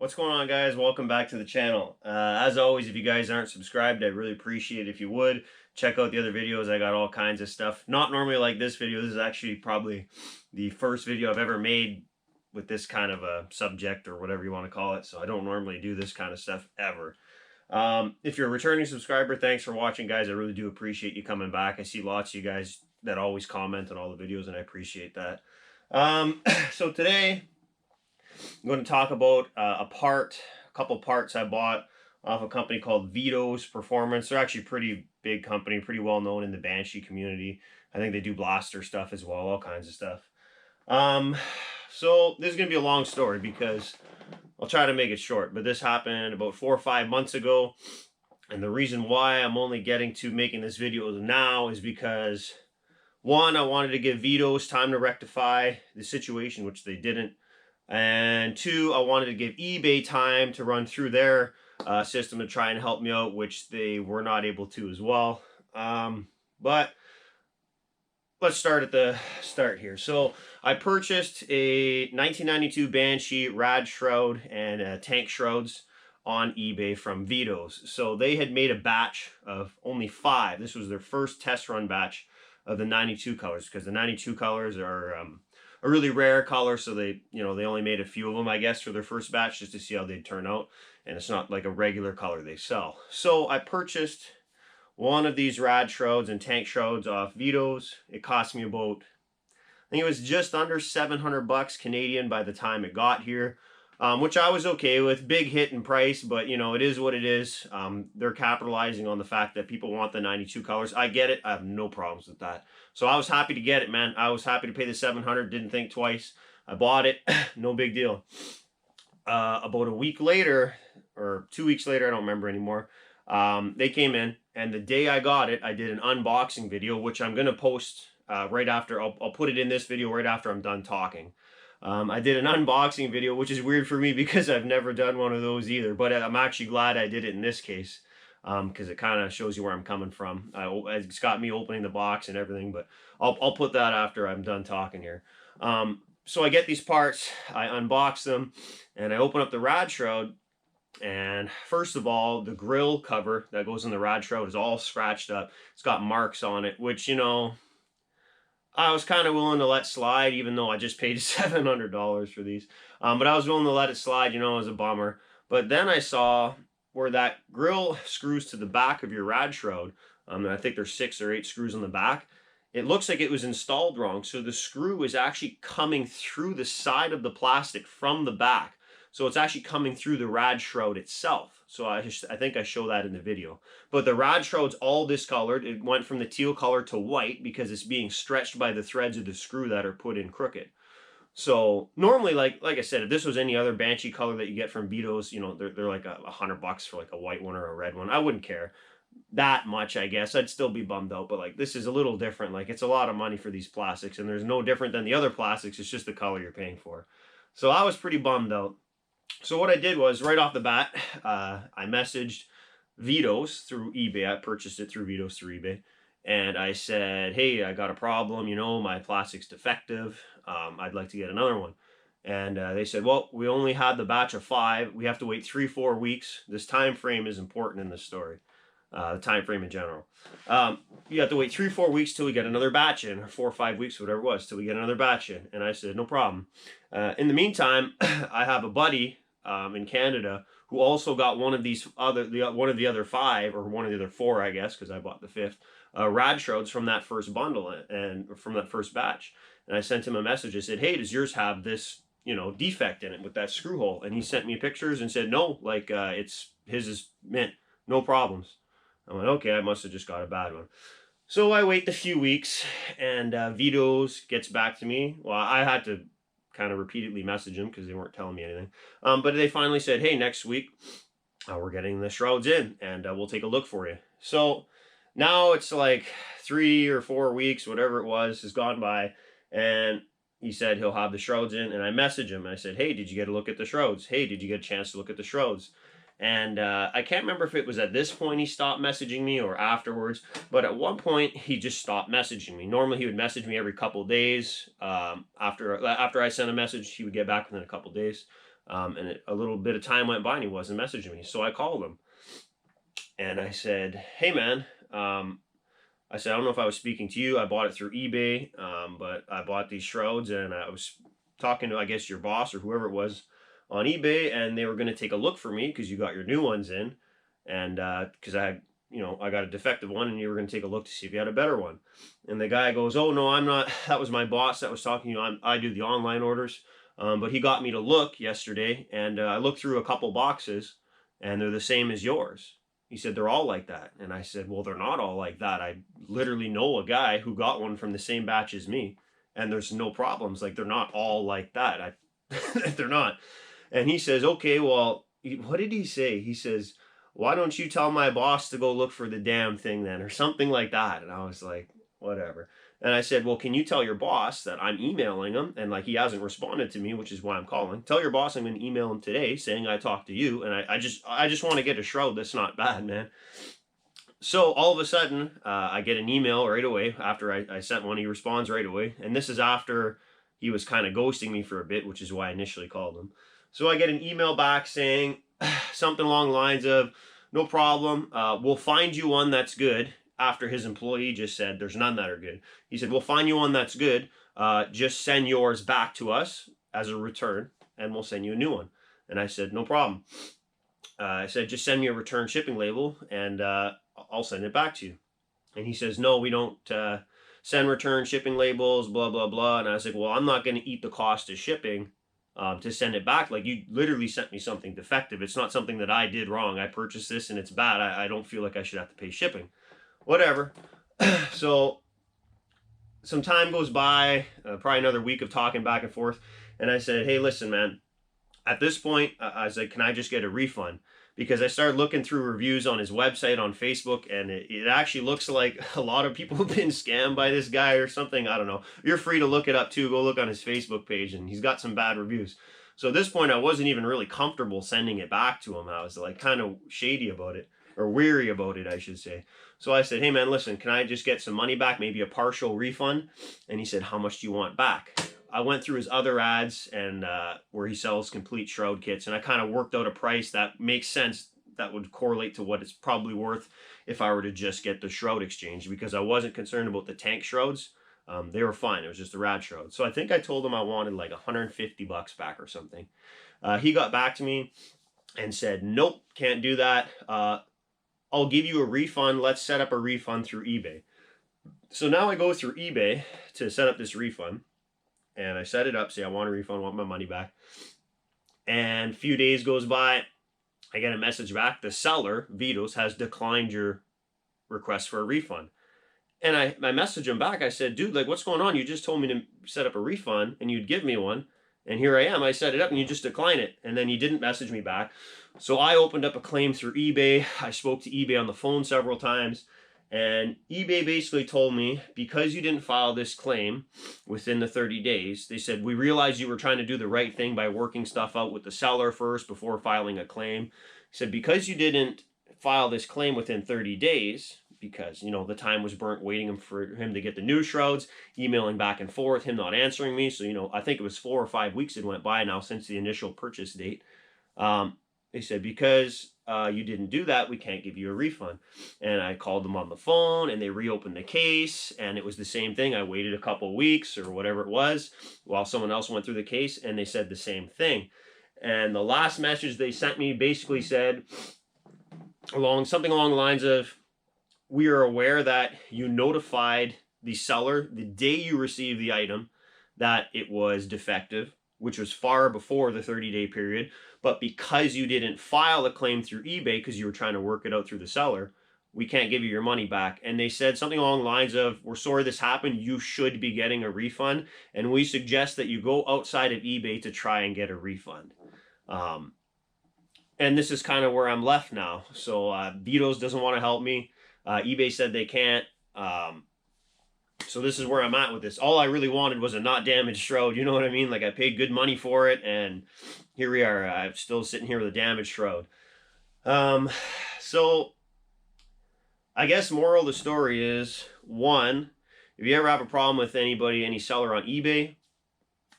What's going on, guys? Welcome back to the channel. As always, if you guys aren't subscribed, I'd really appreciate it if you would. Check out the other videos. I got all kinds of stuff. Not normally like this video. This is actually probably the first video I've ever made with this kind of a subject or whatever you want to call it. So I don't normally do this kind of stuff ever. If you're a returning subscriber, thanks for watching, guys. I really do appreciate you coming back. I see lots of you guys that always comment on all the videos, and I appreciate that. So today I'm going to talk about a couple parts I bought off a company called Vitos Performance. They're actually a pretty big company, pretty well known in the Banshee community. I think they do blaster stuff as well, all kinds of stuff. So this is going to be a long story because I'll try to make it short, but this happened about 4 or 5 months ago. And the reason why I'm only getting to making this video now is because, one, I wanted to give Vitos time to rectify the situation, which they didn't. And two, I wanted to give eBay time to run through their system to try and help me out, which they were not able to as well. But let's start at the start here. So I purchased a 1992 Banshee rad shroud and tank shrouds on eBay from Vitos. So they had made a batch of only 5. This was their first test run batch of the 92 colors, because the 92 colors are a really rare color, so they only made a few of them, I guess, for their first batch just to see how they'd turn out, and it's not like a regular color they sell. So I purchased one of these rad shrouds and tank shrouds off Vitos. It cost me about, I think it was just under 700 bucks Canadian by the time it got here, which I was okay with. Big hit in price, but it is what it is. They're capitalizing on the fact that people want the 92 colors. I get it. I have no problems with that. So I was happy to get it, man. I was happy to pay the 700. Didn't think twice. I bought it. No big deal. About a week later, or 2 weeks later, I don't remember anymore, they came in, and the day I got it, I did an unboxing video, which I'm going to post right after. I'll put it in this video right after I'm done talking. I did an unboxing video, which is weird for me because I've never done one of those either, but I'm actually glad I did it in this case, because it kind of shows you where I'm coming from. It's got me opening the box and everything, but I'll put that after I'm done talking here. So I get these parts, I unbox them, and I open up the rad shroud, and first of all, the grill cover that goes in the rad shroud is all scratched up. It's got marks on it, which, I was kind of willing to let slide, even though I just paid $700 for these. But I was willing to let it slide, it was a bummer. But then I saw where that grill screws to the back of your rad shroud. I think there's 6 or 8 screws on the back. It looks like it was installed wrong. So the screw is actually coming through the side of the plastic from the back. So it's actually coming through the rad shroud itself. So I think I show that in the video. But the rad shroud's all discolored. It went from the teal color to white because it's being stretched by the threads of the screw that are put in crooked. So normally, like I said, if this was any other Banshee color that you get from Vitos, they're like $100 for like a white one or a red one. I wouldn't care that much, I guess. I'd still be bummed out, but like this is a little different. Like, it's a lot of money for these plastics, and there's no different than the other plastics. It's just the color you're paying for. So I was pretty bummed out. So what I did was, right off the bat, I messaged Vitos through eBay. I purchased it through Vitos through eBay. And I said, hey, I got a problem. My plastic's defective. I'd like to get another one. And they said, well, we only had the batch of 5. We have to wait 3-4 weeks. This time frame is important in this story. The time frame in general. You have to wait 3-4 weeks till we get another batch in, or 4 or 5 weeks, whatever it was, till we get another batch in. And I said, no problem. In the meantime, I have a buddy in Canada who also got one of these one of the other 5, or one of the other 4, I guess, because I bought the 5th, rad shrouds from that first bundle and from that first batch. And I sent him a message. I said, hey, does yours have this defect in it with that screw hole? And he sent me pictures and said, no, like his is mint, no problems. I went, okay, I must have just got a bad one. So I wait the few weeks, and Vitos gets back to me. Well, I had to kind of repeatedly message them because they weren't telling me anything. But they finally said, hey, next week we're getting the shrouds in, and we'll take a look for you. So now it's like 3 or 4 weeks, whatever it was, has gone by, and he said he'll have the shrouds in, and I messaged him, and I said, hey, did you get a look at the shrouds? Hey, did you get a chance to look at the shrouds? And I can't remember if it was at this point he stopped messaging me or afterwards, but at one point he just stopped messaging me. Normally he would message me every couple days. After I sent a message, he would get back within a couple days. And a little bit of time went by and he wasn't messaging me. So I called him and I said, hey man, I said, I don't know if I was speaking to you. I bought it through eBay, but I bought these shrouds and I was talking to, I guess, your boss or whoever it was on eBay, and they were going to take a look for me because you got your new ones in. And because I had, I got a defective one and you were going to take a look to see if you had a better one. And the guy goes, oh, no, I'm not. That was my boss that was talking to you. I do the online orders. But he got me to look yesterday, and I looked through a couple boxes and they're the same as yours. He said, they're all like that. And I said, well, they're not all like that. I literally know a guy who got one from the same batch as me, and there's no problems. Like, they're not all like that. They're not. And he says, okay, well, what did he say? He says, why don't you tell my boss to go look for the damn thing then, or something like that. And I was like, whatever. And I said, well, can you tell your boss that I'm emailing him and like he hasn't responded to me, which is why I'm calling. Tell your boss I'm going to email him today saying I talked to you, and I just want to get a shroud that's not bad, man. So all of a sudden, I get an email right away after I sent one. He responds right away, and this is after he was kind of ghosting me for a bit, which is why I initially called him. So I get an email back saying something along the lines of, no problem, we'll find you one that's good. After his employee just said, there's none that are good. He said, we'll find you one that's good. Just send yours back to us as a return, and we'll send you a new one. And I said, no problem. I said, just send me a return shipping label, and I'll send it back to you. And he says, no, we don't send return shipping labels, blah, blah, blah. And I was like, well, I'm not going to eat the cost of shipping to send it back. Like, you literally sent me something defective. It's not something that I did wrong. I purchased this and it's bad. I don't feel like I should have to pay shipping. Whatever. So some time goes by, probably another week of talking back and forth. And I said, hey, listen, man, at this point, I was like, can I just get a refund? Because I started looking through reviews on his website on Facebook, and it actually looks like a lot of people have been scammed by this guy or something. I don't know. You're free to look it up too. Go look on his Facebook page, and he's got some bad reviews. So at this point, I wasn't even really comfortable sending it back to him. I was like kind of shady about it, or weary about it, I should say. So I said, hey man, listen, can I just get some money back, maybe a partial refund? And he said, how much do you want back? I went through his other ads and where he sells complete shroud kits, and I kind of worked out a price that makes sense, that would correlate to what it's probably worth if I were to just get the shroud exchange, because I wasn't concerned about the tank shrouds. They were fine. It was just the rad shroud. So I think I told him I wanted like $150 back or something. He got back to me and said, nope, can't do that. I'll give you a refund. Let's set up a refund through eBay. So now I go through eBay to set up this refund, and I set it up, say I want a refund, I want my money back. And a few days goes by, I get a message back. The seller, Vitos, has declined your request for a refund. And I message him back. I said, dude, like, what's going on? You just told me to set up a refund and you'd give me one. And here I am. I set it up and you just decline it. And then you didn't message me back. So I opened up a claim through eBay. I spoke to eBay on the phone several times. And eBay basically told me, because you didn't file this claim within the 30 days, they said, we realized you were trying to do the right thing by working stuff out with the seller first before filing a claim. He said, because you didn't file this claim within 30 days, because, the time was burnt waiting for him to get the new shrouds, emailing back and forth, him not answering me. So, I think it was 4 or 5 weeks that went by now since the initial purchase date. They said, because you didn't do that, we can't give you a refund. And I called them on the phone, and they reopened the case, and it was the same thing. I waited a couple of weeks or whatever it was while someone else went through the case, and they said the same thing. And the last message they sent me basically said something along the lines of, we are aware that you notified the seller the day you received the item that it was defective, which was far before the 30-day period. But because you didn't file a claim through eBay because you were trying to work it out through the seller, we can't give you your money back. And they said something along the lines of, we're sorry this happened. You should be getting a refund. And we suggest that you go outside of eBay to try and get a refund. And this is kind of where I'm left now. So Vitos doesn't want to help me. eBay said they can't. So this is where I'm at with this. All I really wanted was a not damaged shroud. You know what I mean? Like, I paid good money for it, and here we are. I'm still sitting here with a damaged shroud. So I guess moral of the story is, one, if you ever have a problem with anybody, any seller on eBay,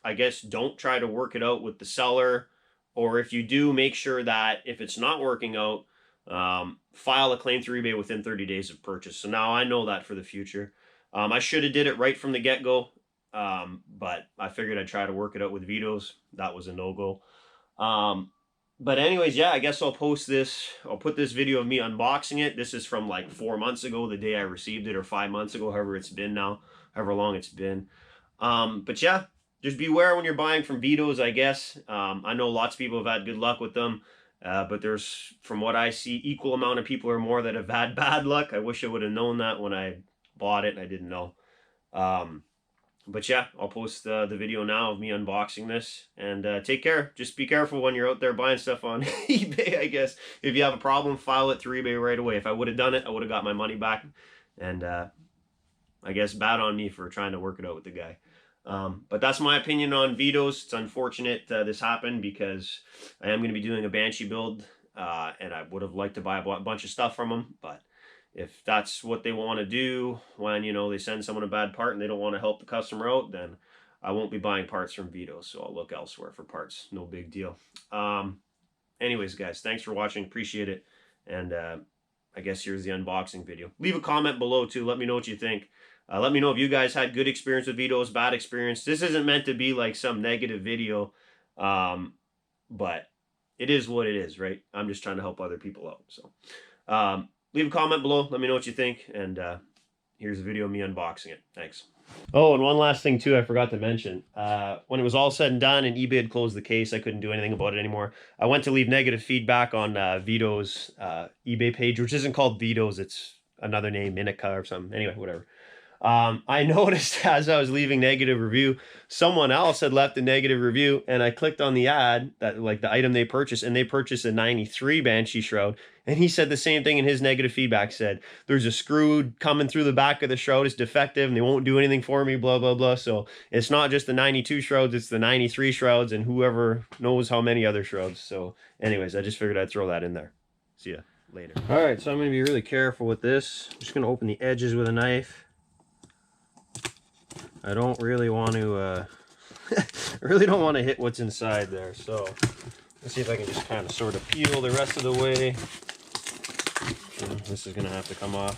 I guess don't try to work it out with the seller or if you do, make sure that if it's not working out, file a claim through eBay within 30 days of purchase. So now I know that for the future. I should have did it right from the get-go, but I figured I'd try to work it out with Vitos. That was a no-go. But anyways, yeah, I guess I'll post this. I'll put this video of me unboxing it. This is from like 4 months ago, the day I received it, or 5 months ago, however it's been now, however long it's been. But yeah, just beware when you're buying from Vitos, I guess. I know lots of people have had good luck with them, but there's, from what I see, equal amount of people or more that have had bad luck. I wish I would have known that when I bought it. I didn't know. But yeah, I'll post the video now of me unboxing this, and take care. Just be careful when you're out there buying stuff on eBay, I guess. If you have a problem, file it through eBay right away. If I would have done it, I would have got my money back, and I guess bad on me for trying to work it out with the guy. But that's my opinion on Vitos. It's unfortunate this happened, because I am going to be doing a Banshee build, and I would have liked to buy a bunch of stuff from them, but if that's what they want to do when, you know, they send someone a bad part and they don't want to help the customer out, then I won't be buying parts from Vitos, so I'll look elsewhere for parts. No big deal. Anyways, guys, thanks for watching. Appreciate it. And I guess here's the unboxing video. Leave a comment below, too. Let me know what you think. Let me know if you guys had good experience with Vitos, bad experience. This isn't meant to be like some negative video, but it is what it is, right? I'm just trying to help other people out. So leave a comment below. Let me know what you think. And here's a video of me unboxing it. Thanks. Oh, and one last thing, too, I forgot to mention. When it was all said and done and eBay had closed the case, I couldn't do anything about it anymore. I went to leave negative feedback on Vitos' eBay page, which isn't called Vitos. It's another name, Minica or something. Anyway, whatever. I noticed as I was leaving negative review, someone else had left a negative review, and I clicked on the ad, that like the item they purchased, and they purchased a 93 Banshee shroud, and he said the same thing in his negative feedback. Said there's a screw coming through the back of the shroud, it's defective and they won't do anything for me, blah blah blah. So it's not just the 92 shrouds, it's the 93 shrouds, and whoever knows how many other shrouds. So anyways, I just figured I'd throw that in there. See ya later. All right, so I'm going to be really careful with this. I'm just going to open the edges with a knife. I don't really want to, I really don't want to hit what's inside there. So let's see if I can just kind of sort of peel the rest of the way. This is going to have to come off.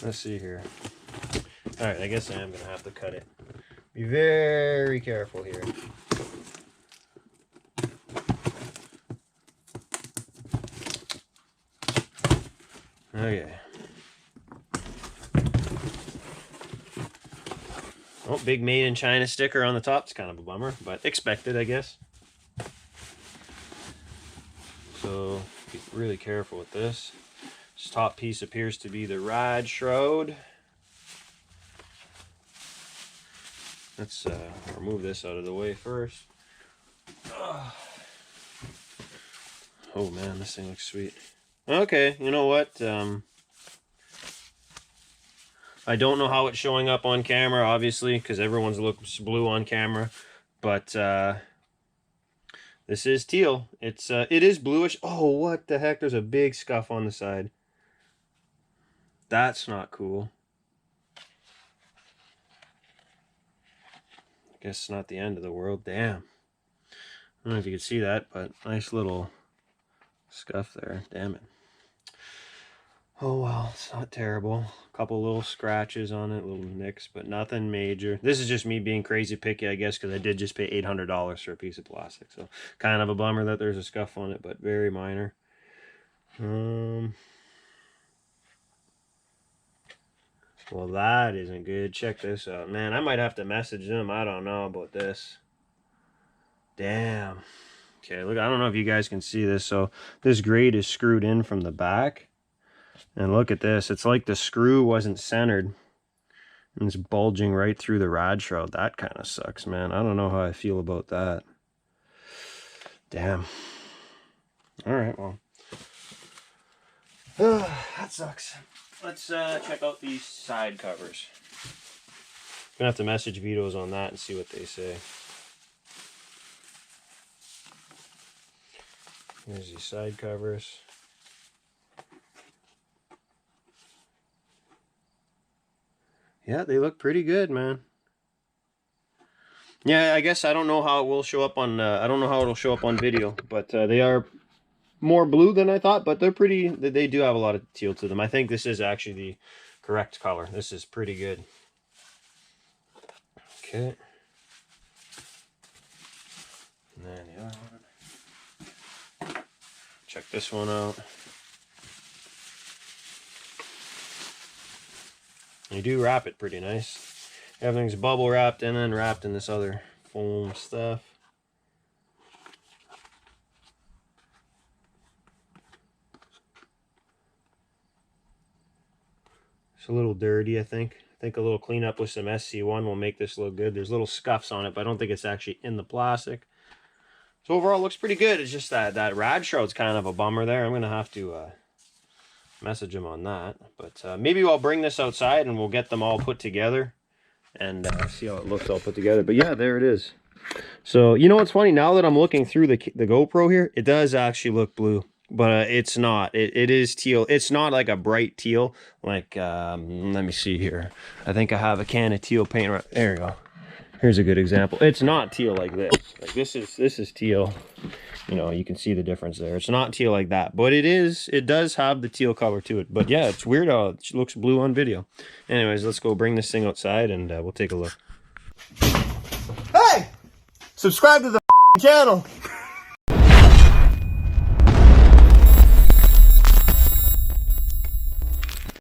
Let's see here. All right, I guess I am going to have to cut it. Be very careful here. Okay. Oh, big made in China sticker on the top. It's kind of a bummer, but expected, I guess. So be really careful with this. This top piece appears to be the rad shroud. Let's remove this out of the way first. Oh man, this thing looks sweet. Okay, you know what? I don't know how it's showing up on camera, obviously, because everyone's looks blue on camera. But this is teal. It is bluish. Oh, what the heck? There's a big scuff on the side. That's not cool. I guess it's not the end of the world. Damn. I don't know if you can see that, but nice little scuff there. Damn it. Oh well, it's not terrible. A couple little scratches on it, little nicks, but nothing major. This is just me being crazy picky, I guess, because I did just pay $800 for a piece of plastic. So kind of a bummer that there's a scuff on it, but very minor. Well, that isn't good. Check this out. Man, I might have to message them. I don't know about this. Damn. Okay, look, I don't know if you guys can see this. So this grate is screwed in from the back. And look at this. It's like the screw wasn't centered. And it's bulging right through the rad shroud. That kind of sucks, man. I don't know how I feel about that. Damn. Alright, well. That sucks. Let's check out these side covers. Gonna have to message Vitos on that and see what they say. Here's these side covers. Yeah, they look pretty good, man. Yeah, I guess I don't know how it will show up on, I don't know how it'll show up on video, but they are more blue than I thought, but they're pretty, they do have a lot of teal to them. I think this is actually the correct color. This is pretty good. Okay. And then the other one. Check this one out. You do wrap it pretty nice. Everything's bubble wrapped and then wrapped in this other foam stuff. It's a little dirty, I think. I think a little cleanup with some SC1 will make this look good. There's little scuffs on it, but I don't think it's actually in the plastic. So overall, it looks pretty good. It's just that rad shroud's kind of a bummer there. I'm going to have to message him on that. But maybe I'll bring this outside and we'll get them all put together and see how it looks all put together. But yeah, there it is. So, you know what's funny? Now that I'm looking through the GoPro here, it does actually look blue. But it's not. It is teal. It's not like a bright teal. Like, let me see here. I think I have a can of teal paint right there. You go. Here's a good example. It's not teal like this. Like this is teal. You know, you can see the difference there. It's not teal like that, but it does have the teal color to it. But yeah, it's weird how it looks blue on video. Anyways, let's go bring this thing outside and we'll take a look. Hey! Subscribe to the channel!